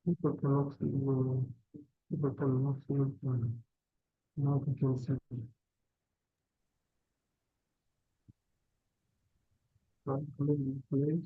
People cannot see, people cannot see now we can see. Right, play, play.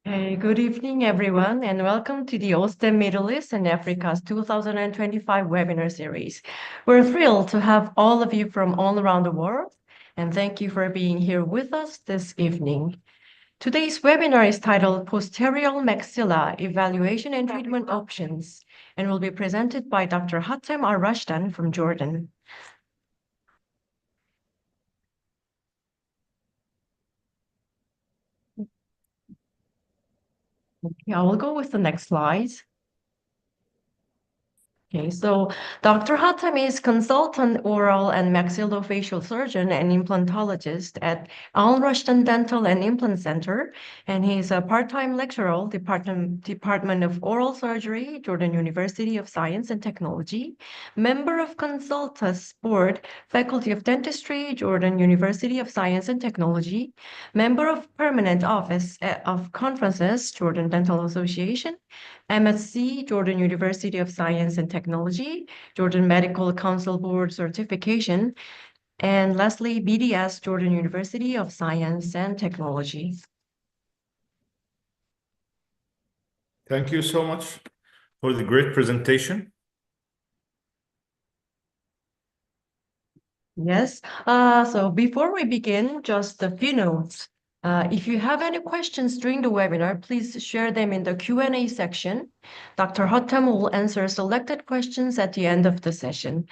Hey, good evening, everyone, and welcome to the Osstem Middle East and Africa's 2025 webinar series. We're thrilled to have all of you from all around the world, and thank you for being here with us this evening. Today's webinar is titled Posterior Maxilla Evaluation and Treatment Options, and will be presented by Dr. Hatem Al Rashdan from Jordan. Okay, I will go with the next slide. Okay, so Dr. Hatem is consultant oral and maxillofacial surgeon and implantologist at Al Rashdan Dental and Implant Center, and he's a part-time lecturer, Department of Oral Surgery, Jordan University of Science and Technology, member of Consultus Board, Faculty of Dentistry, Jordan University of Science and Technology, member of Permanent Office of Conferences, Jordan Dental Association, MSc, Jordan University of Science and Technology, Jordan Medical Council Board certification, and lastly, BDS, Jordan University of Science and Technology. Thank you so much for the great presentation. Yes, so before we begin, just a few notes. If you have any questions during the webinar, please share them in the Q&A section. Dr. Hatem will answer selected questions at the end of the session.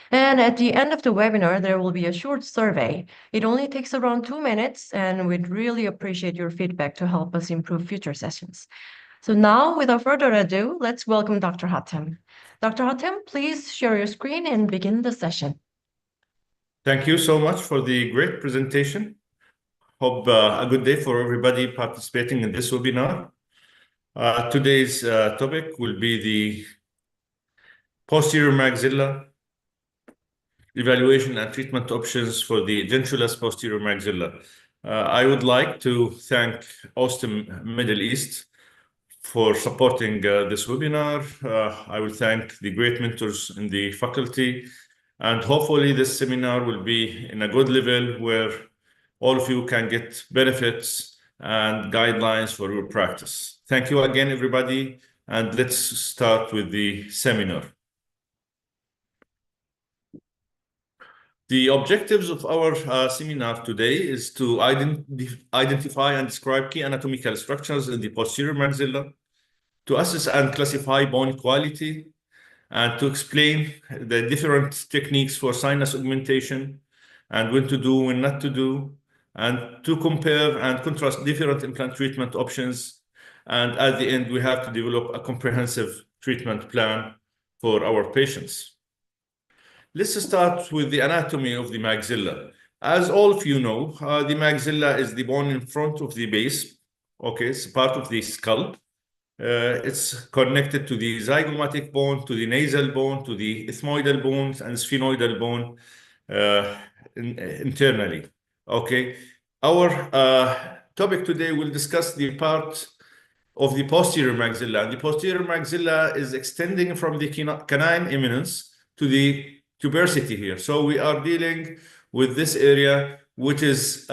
And at the end of the webinar, there will be a short survey. It only takes around 2 minutes, and we'd really appreciate your feedback to help us improve future sessions. So now, without further ado, let's welcome Dr. Hatem. Dr. Hatem, please share your screen and begin the session. Thank you so much for the great presentation. Hope a good day for everybody participating in this webinar. Today's topic will be the posterior maxilla evaluation and treatment options for the edentulous posterior maxilla. I would like to thank Osstem Middle East for supporting this webinar. I will thank the great mentors in the faculty, and hopefully this seminar will be in a good level where all of you can get benefits and guidelines for your practice. Thank you again, everybody, and let's start with the seminar. The objectives of our seminar today is to identify and describe key anatomical structures in the posterior maxilla, to assess and classify bone quality, and to explain the different techniques for sinus augmentation and when to do, when not to do, and to compare and contrast different implant treatment options. And at the end, we have to develop a comprehensive treatment plan for our patients. Let's start with the anatomy of the maxilla. As all of you know, the maxilla is the bone in front of the base. Okay, it's part of the skull. It's connected to the zygomatic bone, to the nasal bone, to the ethmoidal bones, and sphenoidal bone internally. Okay, our topic today will discuss the part of the posterior maxilla. And the posterior maxilla is extending from the canine eminence to the tuberosity here. So we are dealing with this area, which is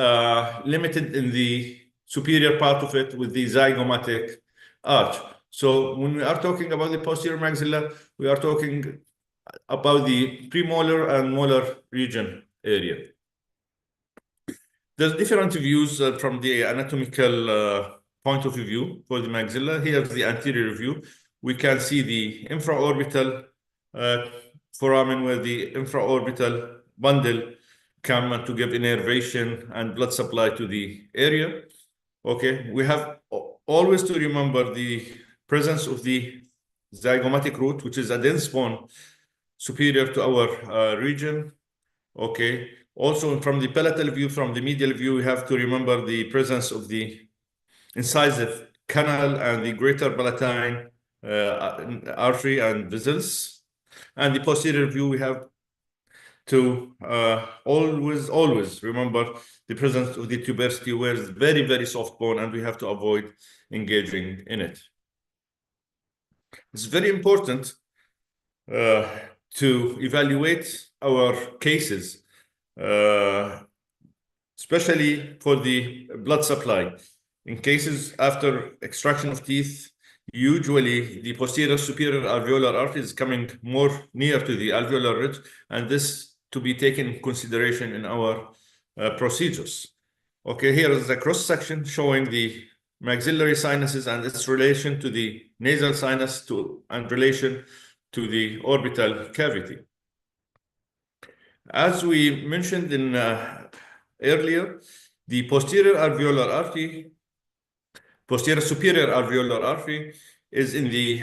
limited in the superior part of it with the zygomatic arch. So when we are talking about the posterior maxilla, we are talking about the premolar and molar region area. There's different views from the anatomical point of view for the maxilla. Here's the anterior view. We can see the infraorbital foramen where the infraorbital bundle come to give innervation and blood supply to the area. Okay, we have always to remember the presence of the zygomatic root, which is a dense bone superior to our region. Okay, also from the palatal view, from the medial view, we have to remember the presence of the incisive canal and the greater palatine artery and vessels. And the posterior view, we have to always remember the presence of the tuberosity, where it's very, very soft bone, and we have to avoid engaging in it. It's very important to evaluate our cases, especially for the blood supply. In cases after extraction of teeth, usually the posterior superior alveolar artery is coming more near to the alveolar ridge, and this to be taken in consideration in our procedures. Okay, here is a cross section showing the maxillary sinuses and its relation to the nasal sinus and relation to the orbital cavity. As we mentioned in earlier, the posterior superior alveolar artery is in the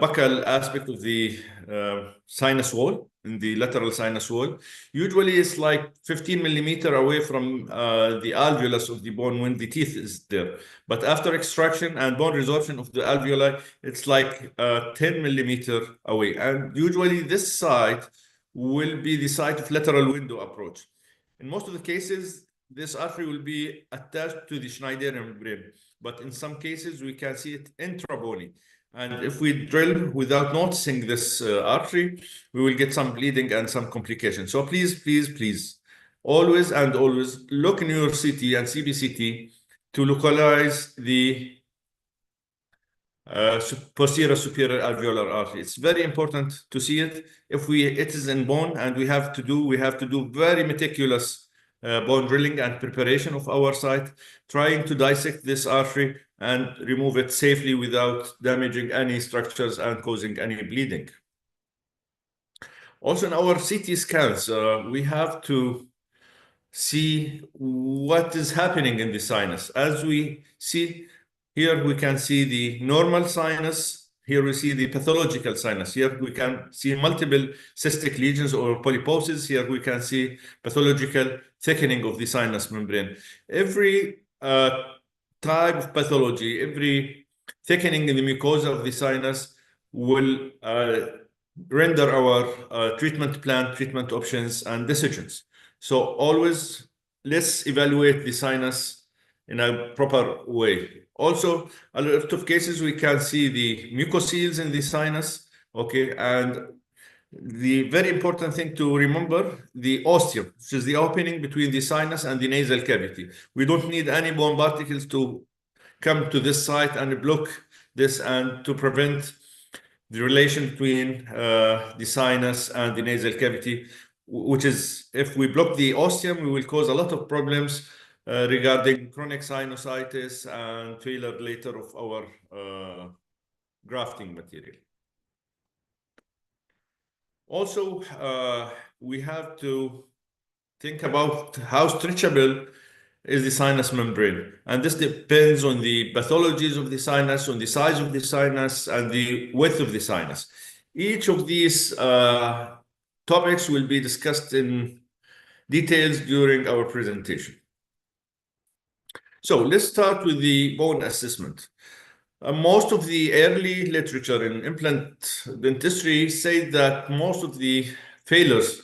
buccal aspect of the sinus wall, in the lateral sinus wall. Usually it's like 15 millimeter away from the alveolus of the bone when the teeth is there. But after extraction and bone resorption of the alveoli, it's like 10 millimeter away. And usually this side will be the site of lateral window approach. In most of the cases, this artery will be attached to the Schneiderian membrane, but in some cases we can see it intrabony. And if we drill without noticing this artery, we will get some bleeding and some complications. So please, always look in your CT and CBCT to localize the posterior superior alveolar artery. It's very important to see it. If it is in bone, and we have to do very meticulous bone drilling and preparation of our site, trying to dissect this artery and remove it safely without damaging any structures and causing any bleeding. Also, in our CT scans, we have to see what is happening in the sinus. As we see here, we can see the normal sinus. Here we see the pathological sinus. Here we can see multiple cystic lesions or polyposis. Here we can see pathological thickening of the sinus membrane. Every type of pathology, every thickening in the mucosa of the sinus will render our treatment plan, treatment options, and decisions. So always let's evaluate the sinus in a proper way. Also, a lot of cases we can see the mucoceles in the sinus, okay, and the very important thing to remember, the ostium, which is the opening between the sinus and the nasal cavity. We don't need any bone particles to come to this site and block this and to prevent the relation between the sinus and the nasal cavity, which is, if we block the ostium, we will cause a lot of problems regarding chronic sinusitis and failure later of our grafting material. Also, we have to think about how stretchable is the sinus membrane. And this depends on the pathologies of the sinus, on the size of the sinus, and the width of the sinus. Each of these topics will be discussed in details during our presentation. So let's start with the bone assessment. Most of the early literature in implant dentistry say that most of the failures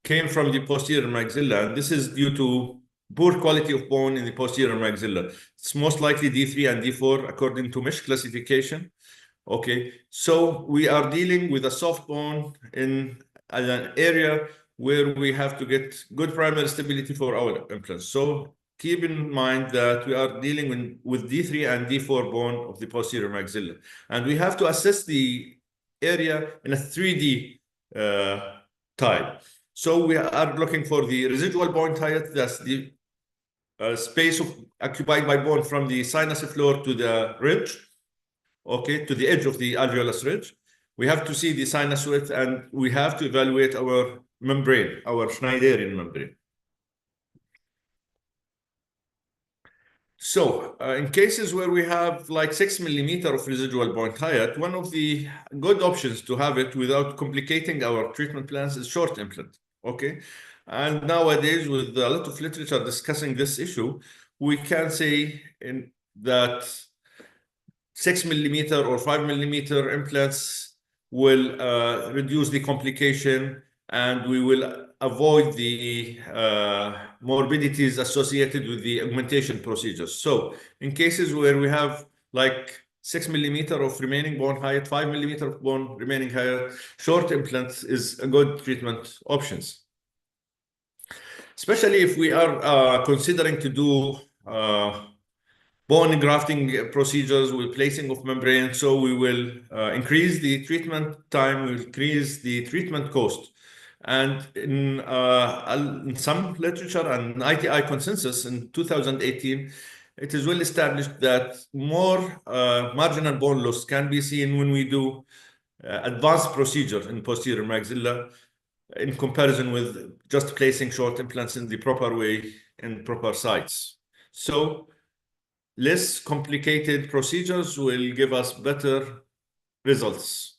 came from the posterior maxilla, and this is due to poor quality of bone in the posterior maxilla. It's most likely D3 and D4 according to mesh classification. Okay, so we are dealing with a soft bone in an area where we have to get good primary stability for our implants. So keep in mind that we are dealing with D3 and D4 bone of the posterior maxilla. And we have to assess the area in a 3D type. So we are looking for the residual bone height, that's the space occupied by bone from the sinus floor to the ridge, okay, to the edge of the alveolus ridge. We have to see the sinus width, and we have to evaluate our membrane, our Schneiderian membrane. So in cases where we have like 6 millimeter of residual bone height, one of the good options to have it without complicating our treatment plans is short implant, okay? And nowadays, with a lot of literature discussing this issue, we can say that 6 millimeter or 5 millimeter implants will reduce the complication, and we will avoid the morbidities associated with the augmentation procedures. So in cases where we have like 6 millimeter of remaining bone height, 5 millimeter of bone remaining height, short implants is a good treatment options. Especially if we are considering to do bone grafting procedures with placing of membrane, so we will increase the treatment time, we will increase the treatment cost. And in some literature and ITI consensus in 2018, it is well established that more marginal bone loss can be seen when we do advanced procedure in posterior maxilla in comparison with just placing short implants in the proper way in proper sites. So less complicated procedures will give us better results.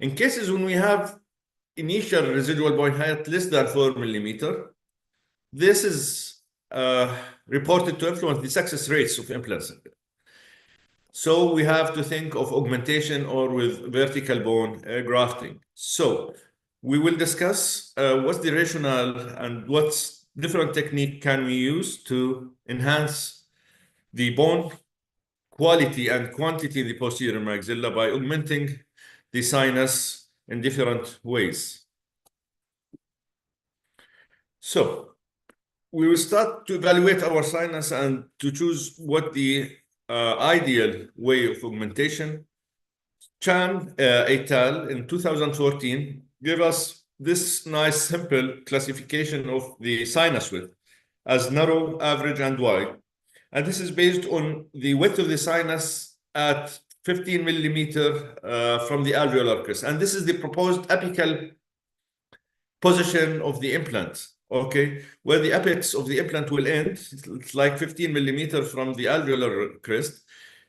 In cases when we have initial residual bone height less than 4 millimeter, this is reported to influence the success rates of implants. So we have to think of augmentation or with vertical bone grafting. So we will discuss what's the rationale and what's different technique can we use to enhance the bone quality and quantity in the posterior maxilla by augmenting the sinus in different ways. So we will start to evaluate our sinus and to choose what the ideal way of augmentation. Chan et al. In 2014 gave us this nice simple classification of the sinus width as narrow, average, and wide. And this is based on the width of the sinus at 15 millimeter from the alveolar crest. And this is the proposed apical position of the implant, okay? Where the apex of the implant will end, it's like 15 millimeter from the alveolar crest.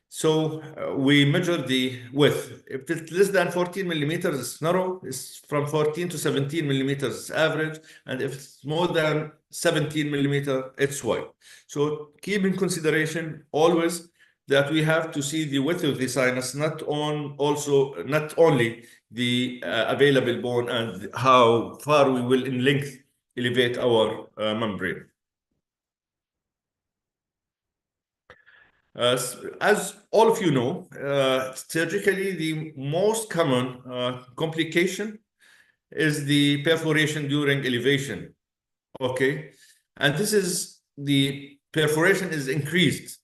So we measure the width. If it's less than 14 millimeters, it's narrow. It's from 14 to 17 millimeters average. And if it's more than 17 millimeter, it's wide. So keep in consideration always that we have to see the width of the sinus, not only the available bone and how far we will in length elevate our membrane. As all of you know, surgically, the most common complication is the perforation during elevation, okay? And this is the perforation is increased,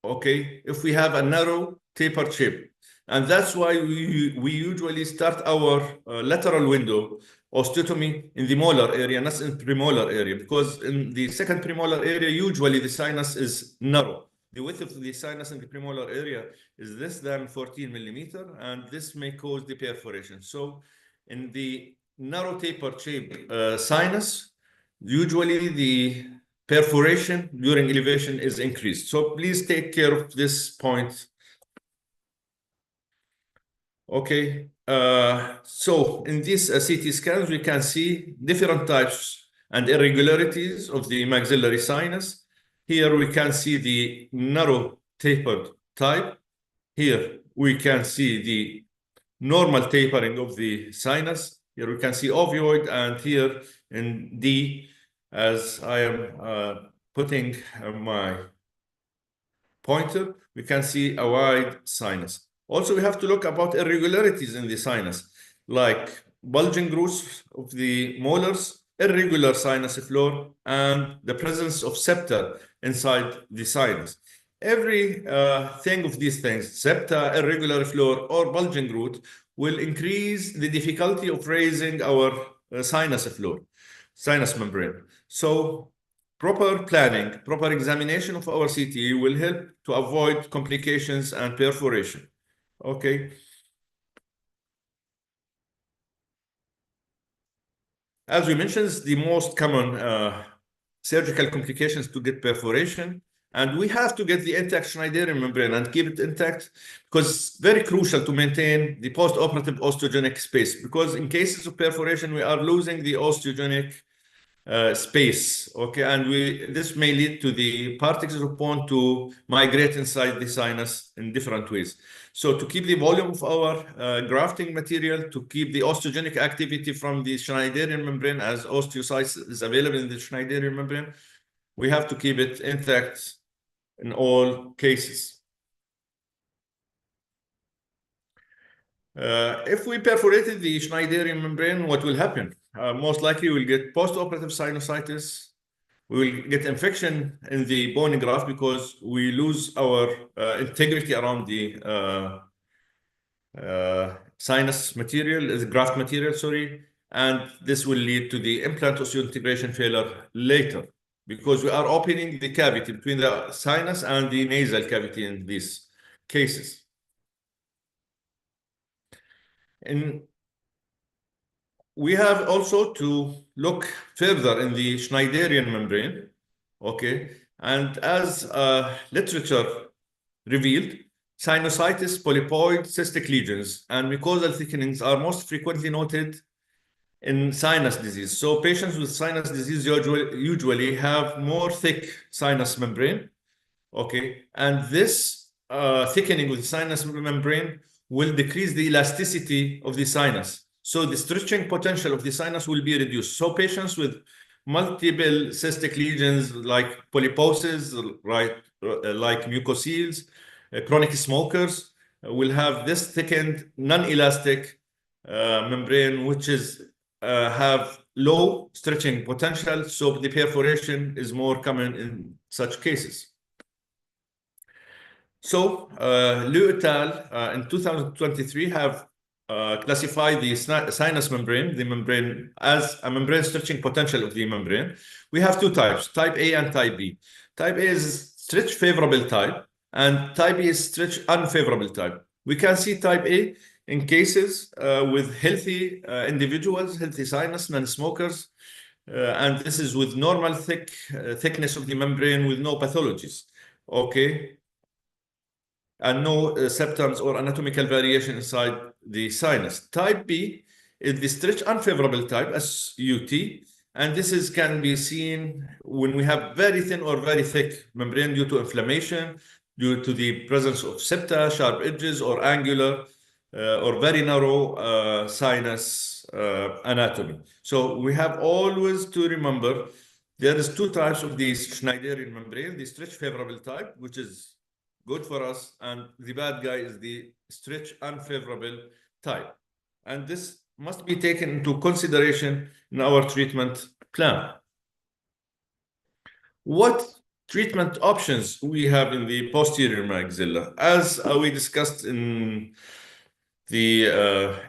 okay, if we have a narrow tapered shape. And that's why we usually start our lateral window osteotomy in the molar area, not in premolar area, because in the second premolar area, usually the sinus is narrow. The width of the sinus in the premolar area is less than 14 millimeter, and this may cause the perforation. So in the narrow tapered shape sinus, usually the perforation during elevation is increased. So please take care of this point. Okay, so in these CT scans, we can see different types and irregularities of the maxillary sinus. Here we can see the narrow tapered type. Here we can see the normal tapering of the sinus. Here we can see ovoid, and here in D, as I am putting my pointer, we can see a wide sinus. Also, we have to look about irregularities in the sinus, like bulging grooves of the molars, irregular sinus floor, and the presence of septa inside the sinus. Every thing of these things, septa, irregular floor, or bulging root, will increase the difficulty of raising our sinus floor, sinus membrane. So proper planning, proper examination of our CT will help to avoid complications and perforation. Okay. As we mentioned, the most common surgical complications to get perforation, and we have to get the intact Schneiderian membrane and keep it intact, because it's very crucial to maintain the post-operative osteogenic space, because in cases of perforation, we are losing the osteogenic space, okay, and this may lead to the particles of bone to migrate inside the sinus in different ways. So to keep the volume of our grafting material, to keep the osteogenic activity from the Schneiderian membrane, as osteocytes is available in the Schneiderian membrane, we have to keep it intact in all cases. If we perforated the Schneiderian membrane, what will happen? Most likely we'll get post-operative sinusitis. We will get infection in the bone graft because we lose our integrity around the sinus material, the graft material, sorry, and this will lead to the implant osseointegration failure later because we are opening the cavity between the sinus and the nasal cavity in these cases. We have also to look further in the Schneiderian membrane, okay? And as literature revealed, sinusitis, polypoid, cystic lesions, and mucosal thickenings are most frequently noted in sinus disease. So patients with sinus disease usually have more thick sinus membrane, okay? And this thickening with sinus membrane will decrease the elasticity of the sinus. So the stretching potential of the sinus will be reduced. So patients with multiple cystic lesions like polyposis, right, like mucoceles, chronic smokers will have this thickened, non-elastic membrane, which is have low stretching potential. So the perforation is more common in such cases. So Liu et al. In 2023 have classified the sinus membrane, the membrane, as a membrane stretching potential of the membrane. We have two types, type A and type B. Type A is stretch favorable type, and type B is stretch unfavorable type. We can see type A in cases with healthy individuals, healthy sinus, non-smokers, and this is with normal thickness of the membrane with no pathologies, okay? And no symptoms or anatomical variation inside the sinus. Type B is the stretch unfavorable type, SUT, and this can be seen when we have very thin or very thick membrane due to inflammation, due to the presence of septa, sharp edges, or angular, or very narrow sinus anatomy. So we have always to remember there is two types of the Schneiderian membrane, the stretch favorable type, which is good for us, and the bad guy is the stretch unfavorable type. And this must be taken into consideration in our treatment plan. What treatment options we have in the posterior maxilla? As we discussed in the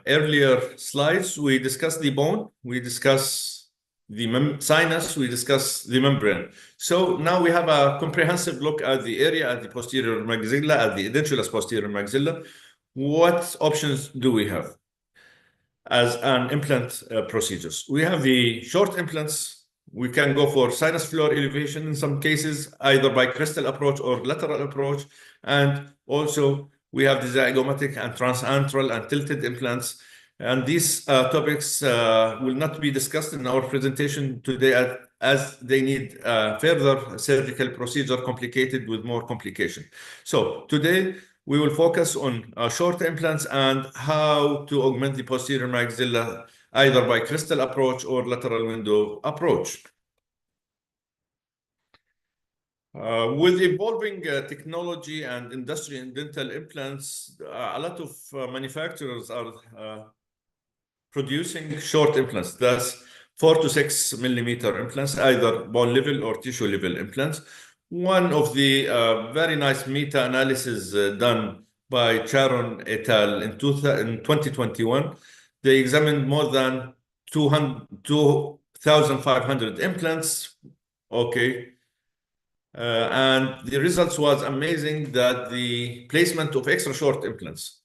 earlier slides, we discussed the bone, we discussed the sinus, we discuss the membrane. So now we have a comprehensive look at the area at the posterior maxilla, at the edentulous posterior maxilla. What options do we have as an implant procedures? We have the short implants. We can go for sinus floor elevation in some cases, either by crystal approach or lateral approach. And also we have the zygomatic and transantral and tilted implants. And these topics will not be discussed in our presentation today as they need further surgical procedure complicated with more complication. So today we will focus on short implants and how to augment the posterior maxilla either by crystal approach or lateral window approach. With evolving technology and industry in dental implants, a lot of manufacturers are producing short implants. That's 4 to 6 millimeter implants, either bone level or tissue level implants. One of the very nice meta-analysis done by Charon et al. In 2021, they examined more than 2,500 implants, okay? And the results was amazing that the placement of extra short implants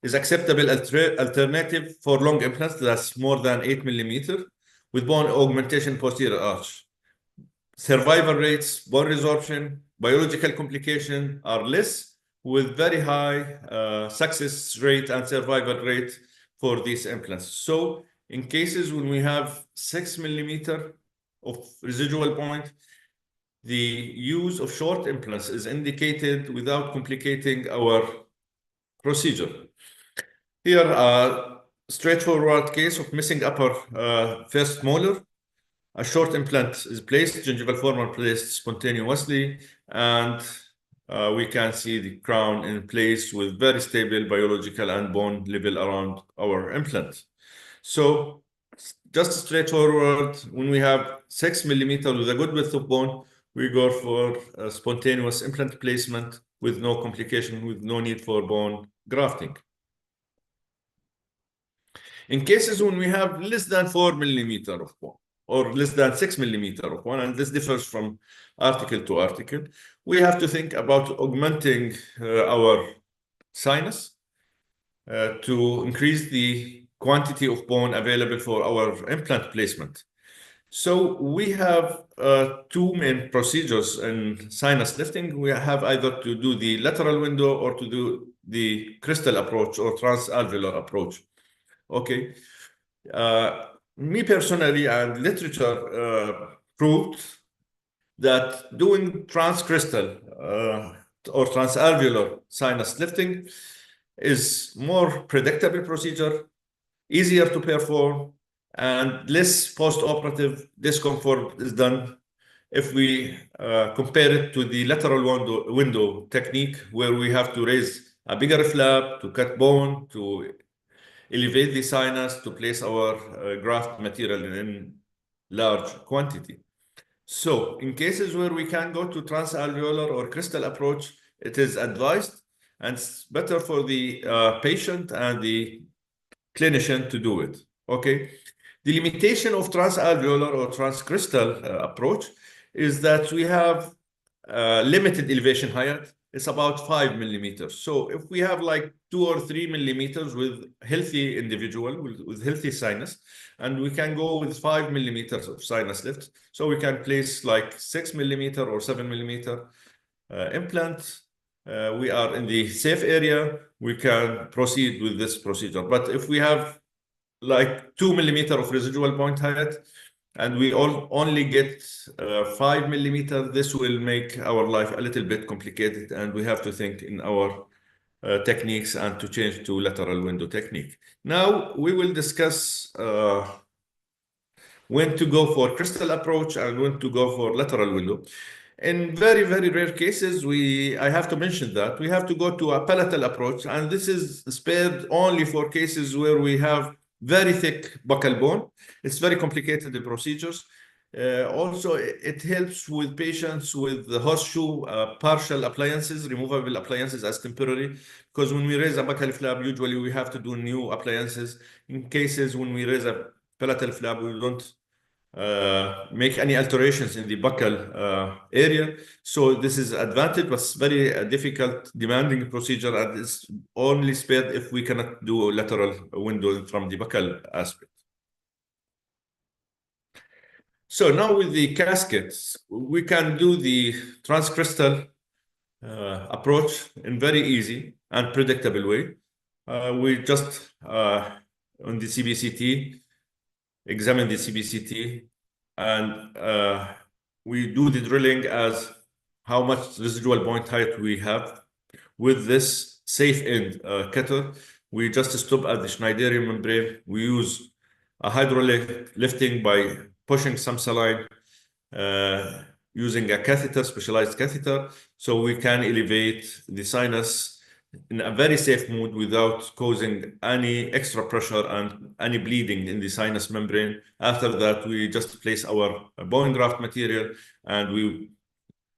is acceptable alternative for long implants that's more than 8 millimeter with bone augmentation posterior arch. Survival rates, bone resorption, biological complication are less with very high success rate and survival rate for these implants. So in cases when we have 6 millimeter of residual point, the use of short implants is indicated without complicating our procedure. Here, a straightforward case of missing upper first molar. A short implant is placed, gingival former placed spontaneously, and we can see the crown in place with very stable biological and bone level around our implant. So just straightforward, when we have 6 millimeters with a good width of bone, we go for a spontaneous implant placement with no complication, with no need for bone grafting. In cases when we have less than 4 millimeters of bone, or less than 6 millimeters of bone, and this differs from article to article, we have to think about augmenting our sinus to increase the quantity of bone available for our implant placement. So we have two main procedures in sinus lifting. We have either to do the lateral window or to do the crystal approach or transalveolar approach. Okay. Me personally, and literature proved that doing transcrystal or transalveolar sinus lifting is more predictable procedure, easier to perform, and less post-operative discomfort is done if we compare it to the lateral window technique, where we have to raise a bigger flap to cut bone, to elevate the sinus, to place our graft material in large quantity. So in cases where we can go to transalveolar or crystal approach, it is advised, and it's better for the patient and the clinician to do it. Okay. The limitation of transalveolar or transcrystal approach is that we have limited elevation height. It's about 5 millimeters. So if we have like 2 or 3 millimeters with healthy individual with healthy sinus, and we can go with 5 millimeters of sinus lift, so we can place like 6 millimeter or 7 millimeter implant. We are in the safe area. We can proceed with this procedure. But if we have like 2 millimeter of residual point height, and we only get 5 millimeters, this will make our life a little bit complicated, and we have to think in our techniques and to change to lateral window technique. Now we will discuss when to go for crystal approach and when to go for lateral window. In very, very rare cases, I have to mention that we have to go to a palatal approach, and this is spared only for cases where we have very thick buccal bone. It's very complicated, the procedures. Also, it helps with patients with the horseshoe partial appliances, removable appliances as temporary, because when we raise a buccal flap, usually we have to do new appliances. In cases when we raise a palatal flap, we don't make any alterations in the buccal area. So this is advantage, but it's very difficult, demanding procedure, and it's only spared if we cannot do a lateral window from the buccal aspect. So now with the caskets, we can do the transcrystal approach in very easy and predictable way. We just on the CBCT, examine the CBCT, and we do the drilling as how much residual point height we have. With this safe end cutter, we just stop at the Schneiderian membrane. We use a hydraulic lifting by pushing some saline using a catheter, specialized catheter, so we can elevate the sinus in a very safe mode without causing any extra pressure and any bleeding in the sinus membrane. After that, we just place our bone graft material and we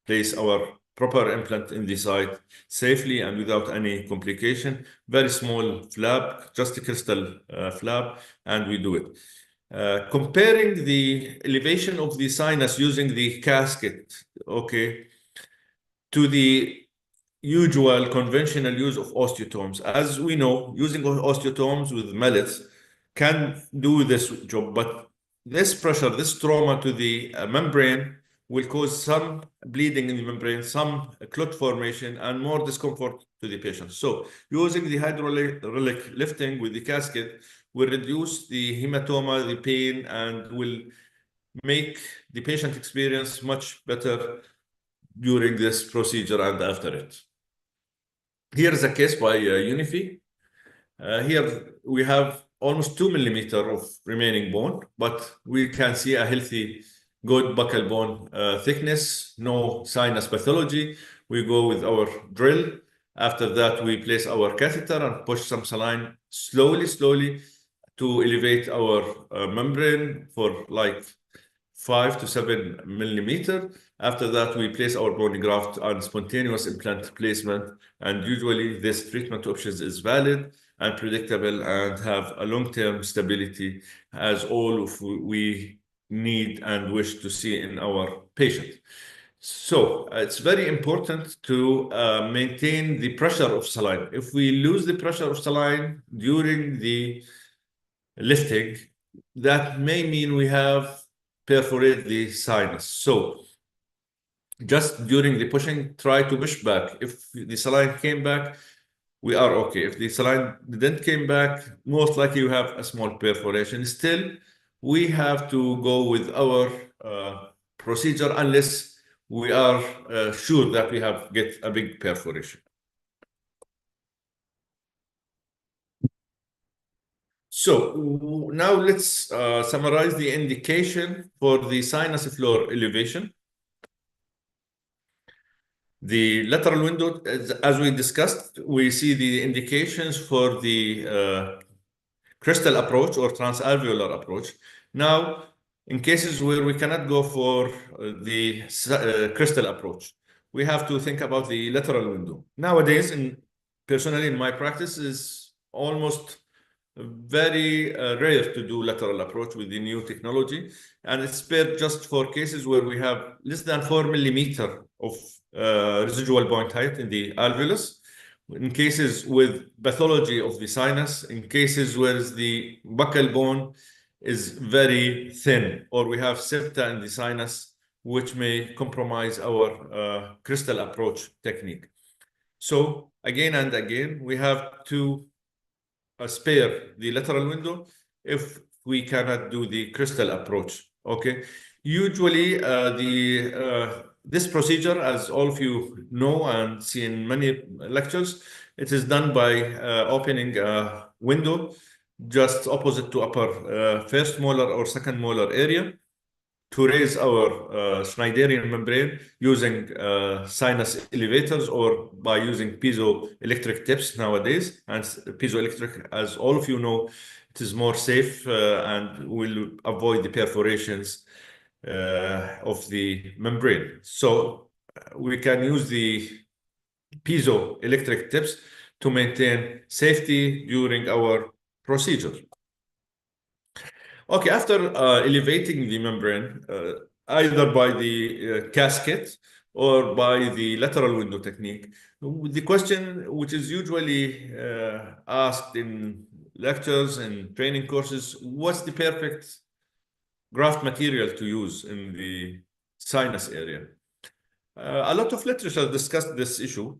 place our proper implant in the site safely and without any complication. Very small flap, just a crystal flap, and we do it. Comparing the elevation of the sinus using the casket, okay, to the usual conventional use of osteotomes. As we know, using osteotomes with mallets can do this job, but this pressure, this trauma to the membrane will cause some bleeding in the membrane, some clot formation, and more discomfort to the patient. So using the hydraulic lifting with the casket will reduce the hematoma, the pain, and will make the patient experience much better during this procedure and after it. Here is a case by Unifi. Here we have almost 2 millimeters of remaining bone, but we can see a healthy, good buccal bone thickness, no sinus pathology. We go with our drill. After that, we place our catheter and push some saline slowly to elevate our membrane for like 5 to 7 millimeters. After that, we place our bone graft on spontaneous implant placement. And usually this treatment option is valid and predictable and have a long-term stability as all of we need and wish to see in our patient. So it's very important to maintain the pressure of saline. If we lose the pressure of saline during the lifting, that may mean we have perforated the sinus. So just during the pushing, try to push back. If the saline came back, we are okay. If the saline didn't came back, most likely you have a small perforation. Still, we have to go with our procedure unless we are sure that we have get a big perforation. So now let's summarize the indication for the sinus floor elevation. The lateral window, as we discussed, we see the indications for the crystal approach or transalveolar approach. Now, in cases where we cannot go for the crystal approach, we have to think about the lateral window. Nowadays, personally in my practice, is almost very rare to do lateral approach with the new technology, and it's spared just for cases where we have less than 4 millimeters of residual point height in the alveolus, in cases with pathology of the sinus, in cases where the buccal bone is very thin, or we have septa in the sinus, which may compromise our crystal approach technique. So again and again, we have to spare the lateral window if we cannot do the crystal approach. Okay. Usually, this procedure, as all of you know and see in many lectures, it is done by opening a window just opposite to upper first molar or second molar area to raise our Schneiderian membrane using sinus elevators or by using piezoelectric tips nowadays. And piezoelectric, as all of you know, it is more safe and will avoid the perforations of the membrane. So we can use the piezoelectric tips to maintain safety during our procedure. Okay, after elevating the membrane, either by the casket or by the lateral window technique, the question which is usually asked in lectures and training courses, what's the perfect graft material to use in the sinus area? A lot of literature discussed this issue.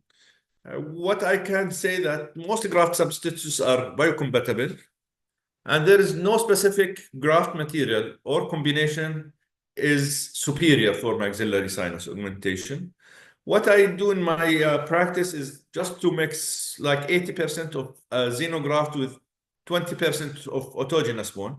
What I can say that most graft substitutes are biocompatible, and there is no specific graft material or combination is superior for maxillary sinus augmentation. What I do in my practice is just to mix like 80% of xenograft with 20% of autogenous bone.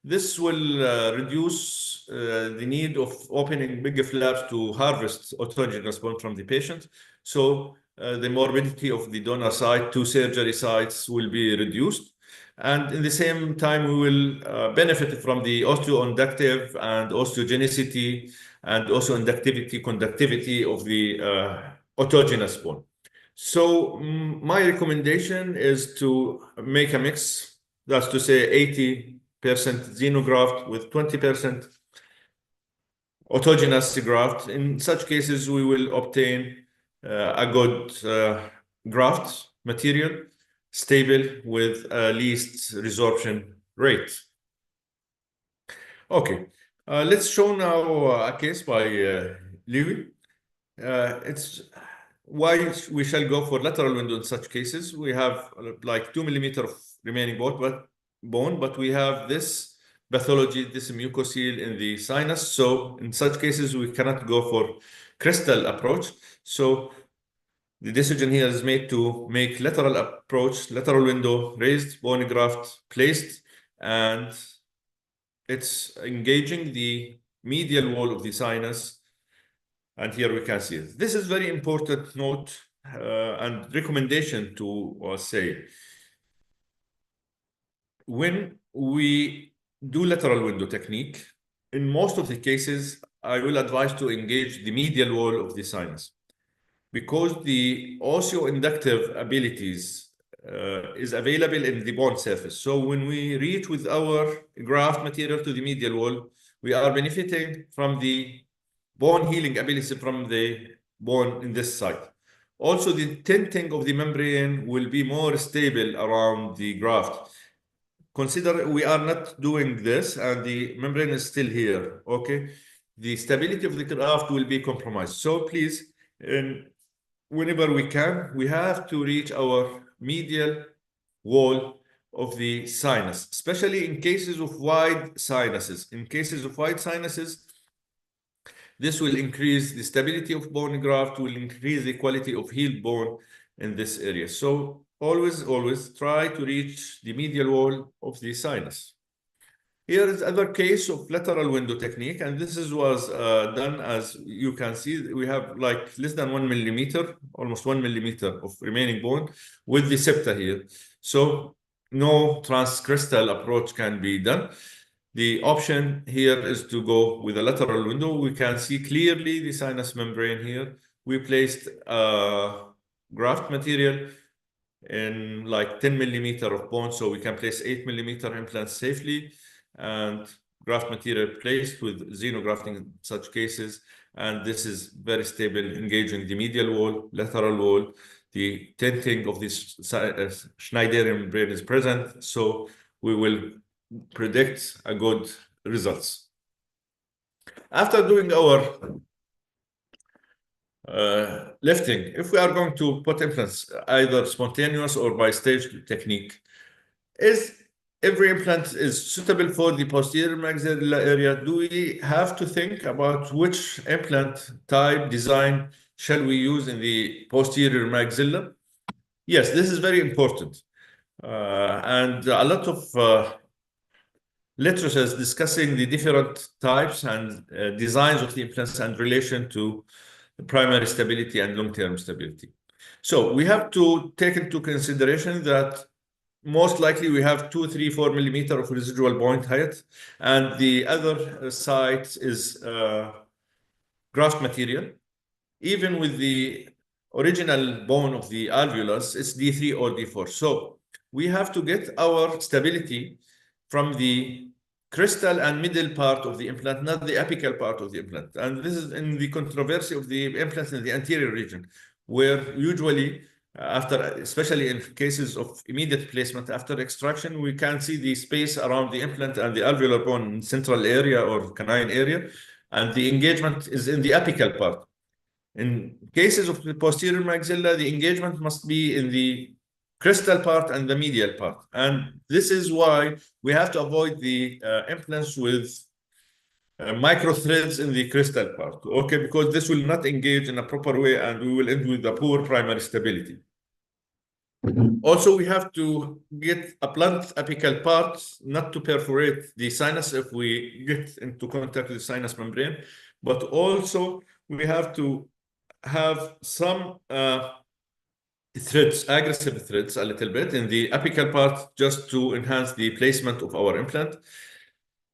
This will reduce the need of opening big flaps to harvest autogenous bone from the patient. So the morbidity of the donor site to surgery sites will be reduced. And in the same time, we will benefit from the osteoinductive and osteogenicity and also inductivity, conductivity of the autogenous bone. So my recommendation is to make a mix, that's to say 80% xenograft with 20% autogenous graft. In such cases, we will obtain a good graft material, stable with least resorption rate. Okay, let's show now a case by Louis. It's why we shall go for lateral window in such cases. We have like 2 millimeters of remaining bone, but we have this pathology, this mucocele in the sinus. So in such cases, we cannot go for crystal approach. So the decision here is made to make lateral approach, lateral window, raised bone graft placed, and it's engaging the medial wall of the sinus. And here we can see it. This is very important note and recommendation to say. When we do lateral window technique, in most of the cases, I will advise to engage the medial wall of the sinus, because the osteoinductive abilities is available in the bone surface. So when we reach with our graft material to the medial wall, we are benefiting from the bone healing ability from the bone in this side. Also, the tenting of the membrane will be more stable around the graft. Consider we are not doing this and the membrane is still here, okay? The stability of the graft will be compromised. So please, whenever we can, we have to reach our medial wall of the sinus, especially in cases of wide sinuses. In cases of wide sinuses, this will increase the stability of bone graft, will increase the quality of healed bone in this area. So always try to reach the medial wall of the sinus. Here is another case of lateral window technique, and this was done, as you can see, we have like less than 1 millimeter, almost 1 millimeter of remaining bone with the septa here. So no transcrystal approach can be done. The option here is to go with a lateral window. We can see clearly the sinus membrane here. We placed graft material in like 10 millimeter of bone, so we can place 8 millimeter implants safely, and graft material placed with xenografting in such cases. And this is very stable, engaging the medial wall, lateral wall. The tenting of this Schneiderian membrane is present, so we will predict a good results. After doing our lifting, if we are going to put implants, either spontaneous or by stage technique, is every implant is suitable for the posterior maxilla area? Do we have to think about which implant type design shall we use in the posterior maxilla? Yes, this is very important. And a lot of literature is discussing the different types and designs of the implants and relation to primary stability and long-term stability. So we have to take into consideration that most likely we have 2, 3, 4 millimeter of residual bone height, and the other side is graft material. Even with the original bone of the alveolus, it's D3 or D4. So we have to get our stability from the crystal and middle part of the implant, not the apical part of the implant. And this is in the controversy of the implants in the anterior region, where usually after, especially in cases of immediate placement after extraction, we can see the space around the implant and the alveolar bone in central area or canine area, and the engagement is in the apical part. In cases of the posterior maxilla, the engagement must be in the crystal part and the medial part. And this is why we have to avoid the implants with micro threads in the crystal part, okay? Because this will not engage in a proper way and we will end with a poor primary stability. Also, we have to get a blunt apical part, not to perforate the sinus if we get into contact with the sinus membrane, but also we have to have some threads, aggressive threads a little bit in the apical part, just to enhance the placement of our implant.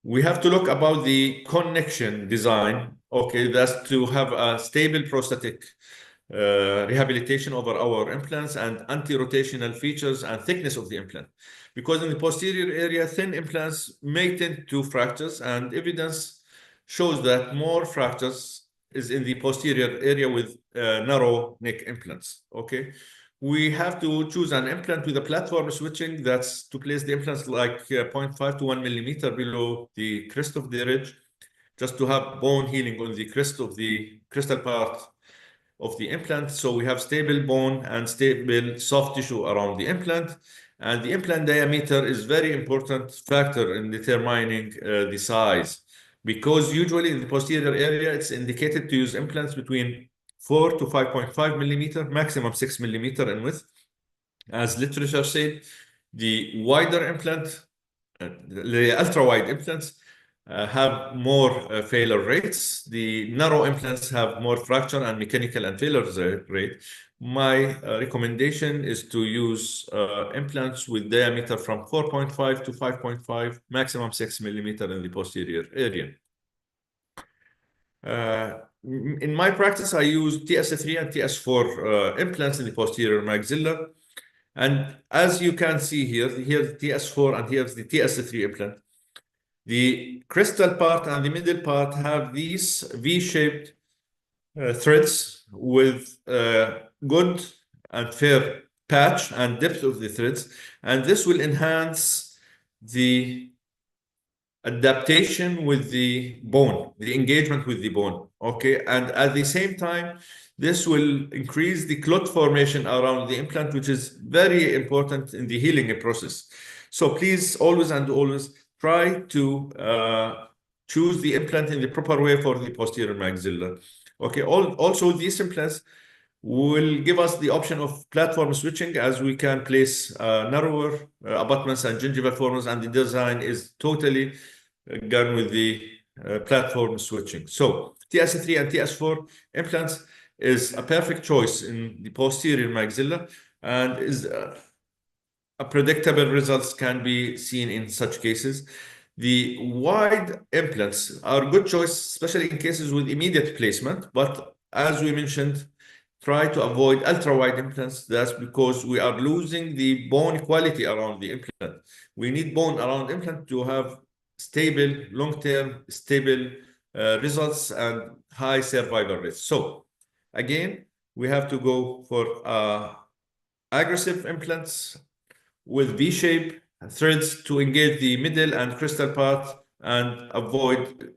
We have to look about the connection design, okay? That's to have a stable prosthetic rehabilitation over our implants and anti-rotational features and thickness of the implant. Because in the posterior area, thin implants may tend to fractures, and evidence shows that more fractures is in the posterior area with narrow neck implants, okay? We have to choose an implant with a platform switching, that's to place the implants like 0.5 to 1 millimeter below the crest of the ridge, just to have bone healing on the crest of the crystal part of the implant. So we have stable bone and stable soft tissue around the implant. And the implant diameter is very important factor in determining the size, because usually in the posterior area, it's indicated to use implants between 4 to 5.5 millimeter, maximum 6 millimeter in width. As literature said, the wider implant, the ultra-wide implants have more failure rates. The narrow implants have more fracture and mechanical and failure rate. My recommendation is to use implants with diameter from 4.5 to 5.5, maximum 6 millimeter in the posterior area. In my practice, I use TS3 and TS4 implants in the posterior maxilla. And as you can see here, here's the TS4 and here's the TS3 implant. The crystal part and the middle part have these V-shaped threads with good and fair patch and depth of the threads. And this will enhance the adaptation with the bone, the engagement with the bone, okay? And at the same time, this will increase the clot formation around the implant, which is very important in the healing process. So please always and always try to choose the implant in the proper way for the posterior maxilla. Okay, also these implants will give us the option of platform switching, as we can place narrower abutments and gingival forms, and the design is totally gone with the platform switching. So TS3 and TS4 implants is a perfect choice in the posterior maxilla, and is a predictable results can be seen in such cases. The wide implants are a good choice, especially in cases with immediate placement. But as we mentioned, try to avoid ultra-wide implants. That's because we are losing the bone quality around the implant. We need bone around implant to have stable, long-term, stable results and high survival rates. So again, we have to go for aggressive implants with V-shape threads to engage the middle and crystal part and avoid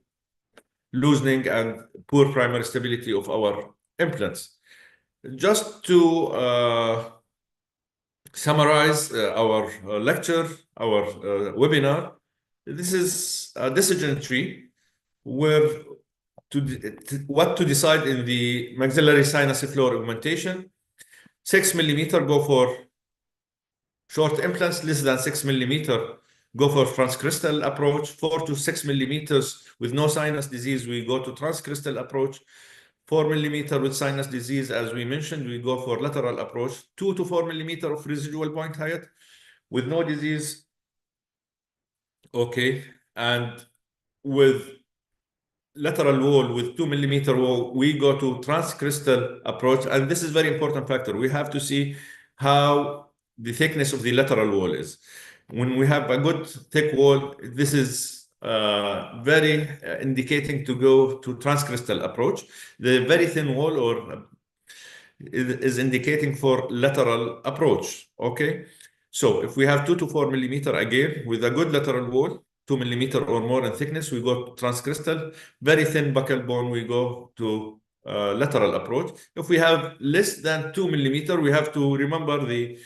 loosening and poor primary stability of our implants. Just to summarize our lecture, our webinar, this is a decision tree where what to decide in the maxillary sinus floor augmentation. 6 millimeter, go for short implants. Less than 6 millimeter, go for transcrystal approach. 4 to 6 millimeters with no sinus disease, we go to transcrystal approach. 4 millimeter with sinus disease, as we mentioned, we go for lateral approach. 2 to 4 millimeter of residual point height with no disease. Okay, and with lateral wall with 2 millimeter wall, we go to transcrystal approach. And this is very important factor. We have to see how the thickness of the lateral wall is. When we have a good thick wall, this is very indicating to go to transcrystal approach. The very thin wall or is indicating for lateral approach. Okay, so if we have 2 to 4 millimeter again with a good lateral wall, 2 millimeter or more in thickness, we go to transcrystal. Very thin buccal bone, we go to lateral approach. If we have less than 2 millimeter, we have to remember the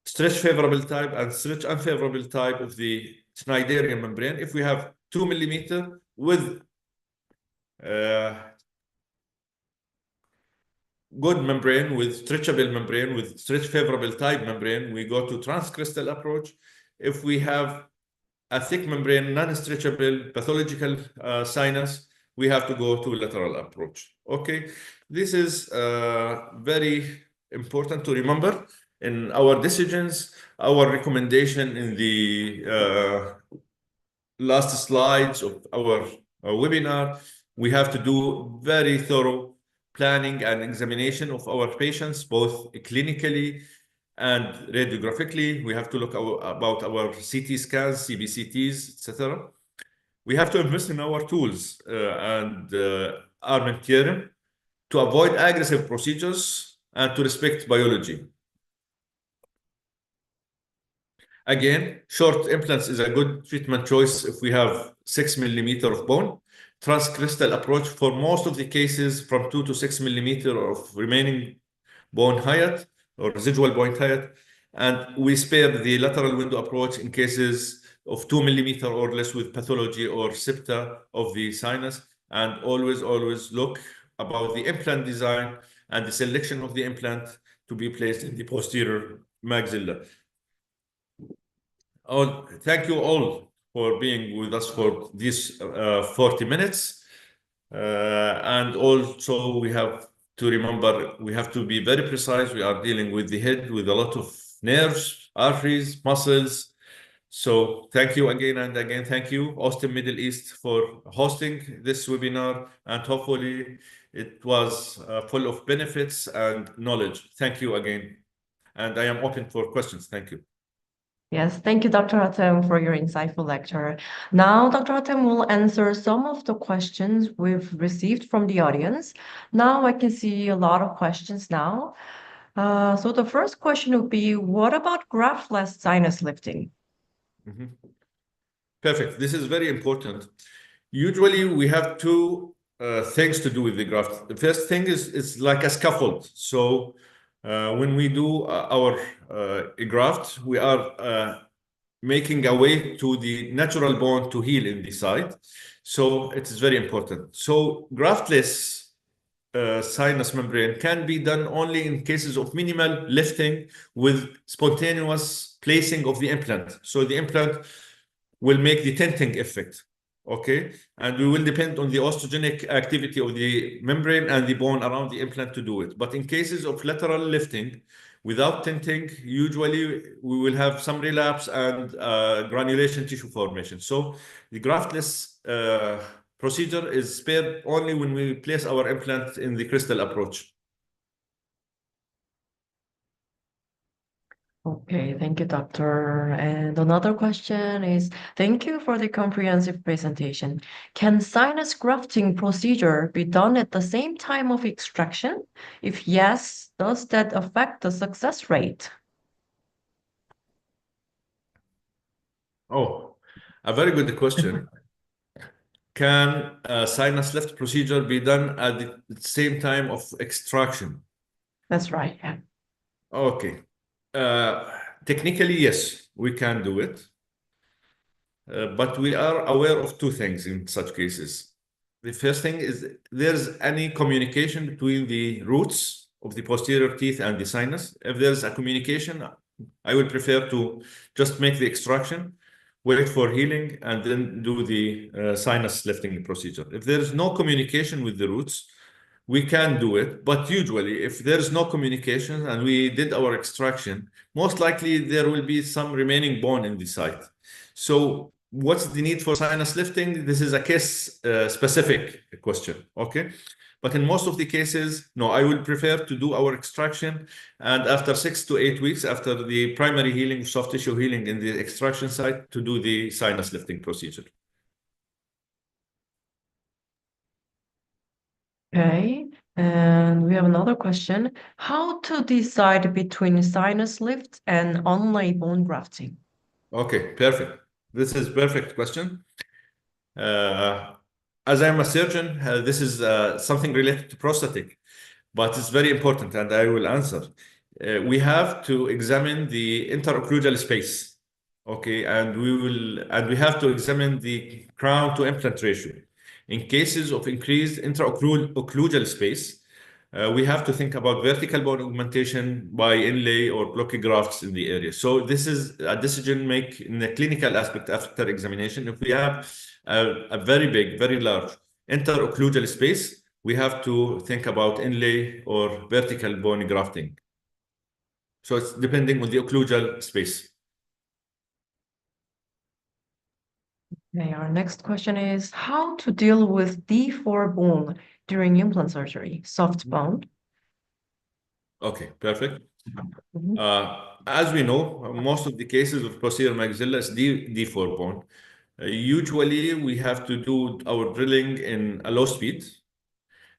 stretch favorable type and stretch unfavorable type of the Schneiderian membrane. If we have 2 millimeter with good membrane, with stretchable membrane, with stretch favorable type membrane, we go to transcrystal approach. If we have a thick membrane, non-stretchable, pathological sinus, we have to go to lateral approach. Okay, this is very important to remember in our decisions. Our recommendation in the last slides of our webinar, we have to do very thorough planning and examination of our patients, both clinically and radiographically. We have to look about our CT scans, CBCTs, etc. We have to invest in our tools and armamentarium to avoid aggressive procedures and to respect biology. Again, short implants is a good treatment choice if we have 6 millimeter of bone. Transcrystal approach for most of the cases from 2 to 6 millimeter of remaining bone height or residual bone height. And we spare the lateral window approach in cases of 2 millimeter or less with pathology or septa of the sinus. And always look about the implant design and the selection of the implant to be placed in the posterior maxilla. Oh, thank you all for being with us for these 40 minutes. And also we have to remember, we have to be very precise. We are dealing with the head with a lot of nerves, arteries, muscles. So thank you again and again. Thank you, Osstem Middle East, for hosting this webinar. And hopefully it was full of benefits and knowledge. Thank you again. And I am open for questions. Thank you. Yes, thank you, Dr. Hatem, for your insightful lecture. Now, Dr. Hatem will answer some of the questions we've received from the audience. Now I can see a lot of questions now. So the first question would be, what about graftless sinus lifting? Perfect. This is very important. Usually we have two things to do with the graft. The first thing is like a scaffold. So when we do our graft, we are making a way to the natural bone to heal in the site. So it is very important. So graftless sinus membrane can be done only in cases of minimal lifting with spontaneous placing of the implant. So the implant will make the tenting effect. Okay, and we will depend on the osteogenic activity of the membrane and the bone around the implant to do it. But in cases of lateral lifting without tenting, usually we will have some relapse and granulation tissue formation. So the graftless procedure is spared only when we place our implant in the crystal approach. Okay, thank you, doctor. And another question is, thank you for the comprehensive presentation. Can sinus grafting procedure be done at the same time of extraction? If yes, does that affect the success rate? Oh, a very good question. Can a sinus lift procedure be done at the same time of extraction? That's right, yeah. Okay. Technically, yes, we can do it. But we are aware of two things in such cases. The first thing is there's any communication between the roots of the posterior teeth and the sinus. If there's a communication, I would prefer to just make the extraction, wait for healing, and then do the sinus lifting procedure. If there's no communication with the roots, we can do it, but usually if there's no communication and we did our extraction, most likely there will be some remaining bone in the site. So what's the need for sinus lifting? This is a case specific question, okay? But in most of the cases, no, I would prefer to do our extraction, and after 6 to 8 weeks, after the primary healing, soft tissue healing in the extraction site, to do the sinus lifting procedure. Okay, and we have another question. How to decide between sinus lift and onlay bone grafting? Okay, perfect. This is perfect question. As I'm a surgeon, this is something related to prostatic, but it's very important, and I will answer. We have to examine the interocclusal space, okay, and we have to examine the crown to implant ratio. In cases of increased interocclusal space, we have to think about vertical bone augmentation by inlay or blocky grafts in the area. So this is a decision make in the clinical aspect after examination. If we have a very big, very large interocclusal space, we have to think about inlay or vertical bone grafting. So it's depending on the occlusal space. Okay, our next question is how to deal with D4 bone during implant surgery, soft bone. Okay, perfect. As we know, most of the cases of posterior maxilla is D4 bone. Usually, we have to do our drilling in a low speed.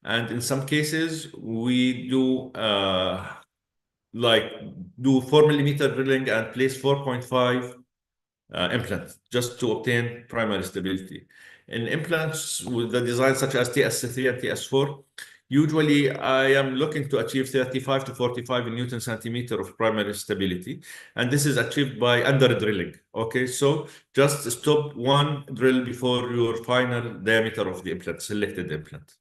And in some cases, we do 4 millimeter drilling and place 4.5 implant just to obtain primary stability. In implants with the design such as TS3 and TS4, Usually, I am looking to achieve 35 to 45 Newton centimeter of primary stability, and this is achieved by under drilling. Okay, so just stop one drill before your final diameter of the implant, selected implant.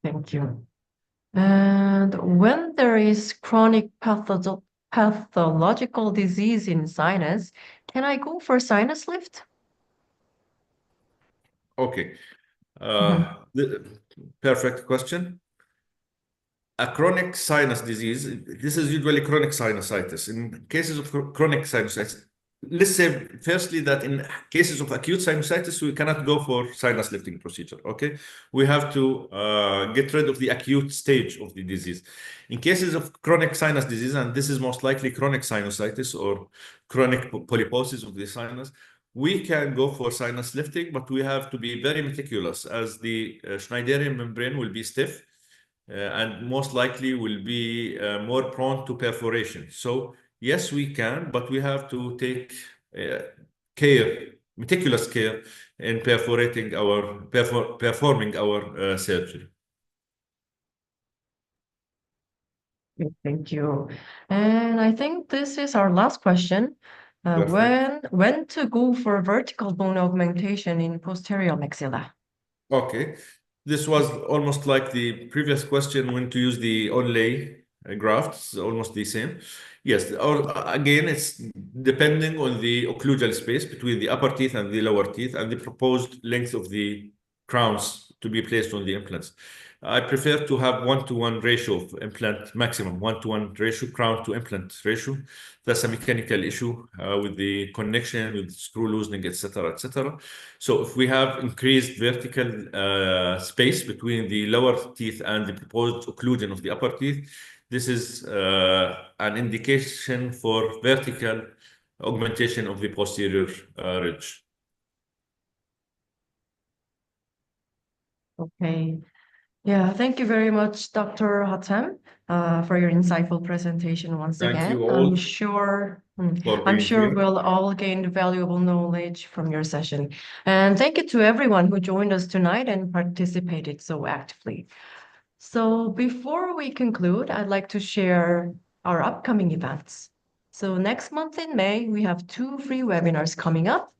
Thank you. And when there is chronic pathological disease in sinus, can I go for sinus lift? Okay, perfect question. A chronic sinus disease, this is usually chronic sinusitis. In cases of chronic sinusitis, let's say firstly that in cases of acute sinusitis, we cannot go for sinus lifting procedure, okay? We have to get rid of the acute stage of the disease. In cases of chronic sinus disease, and this is most likely chronic sinusitis or chronic polyposis of the sinus, we can go for sinus lifting, but we have to be very meticulous as the Schneiderian membrane will be stiff and most likely will be more prone to perforation. So yes, we can, but we have to take meticulous care in performing our surgery. Thank you. And I think this is our last question. When to go for vertical bone augmentation in posterior maxilla? Okay, this was almost like the previous question when to use the onlay grafts, almost the same. Yes, again, it's depending on the occlusal space between the upper teeth and the lower teeth and the proposed length of the crowns to be placed on the implants. I prefer to have 1-to-1 ratio of implant, maximum 1-to-1 ratio, crown to implant ratio. That's a mechanical issue with the connection, with screw loosening, etc., etc. So if we have increased vertical space between the lower teeth and the proposed occlusion of the upper teeth, this is an indication for vertical augmentation of the posterior ridge. Okay. Yeah, thank you very much, Dr. Hatem, for your insightful presentation once Thank again. you all I'm sure for being here. we'll all gain valuable knowledge from your session. And thank you to everyone who joined us tonight and participated so actively. So before we conclude, I'd like to share our upcoming events. So next month in May, we have 2 free webinars coming up.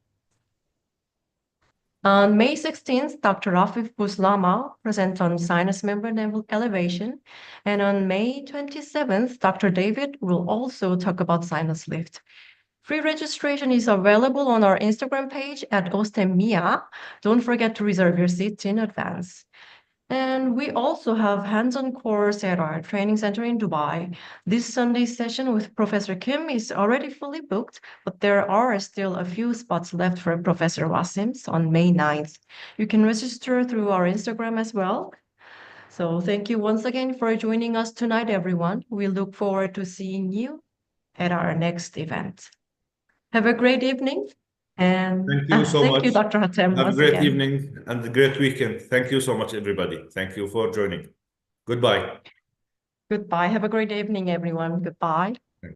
On May 16th, Dr. Afif Buslama presents on sinus membrane elevation. And on May 27th, Dr. David will also talk about sinus lift. Free registration is available on our Instagram page at Osstem MEA. Don't forget to reserve your seats in advance. And we also have hands-on course at our training center in Dubai. This Sunday session with Professor Kim is already fully booked, but there are still a few spots left for Professor Wasim's on May 9th. You can register through our Instagram as well. So thank you once again for joining us tonight, everyone. We look forward to seeing you at our next event. Have a great evening. And thank you so much. Thank you, Dr. Hatem. Have a great evening and a great weekend. Thank you so much, everybody. Thank you for joining. Goodbye. Goodbye. Have a great evening, everyone. Goodbye.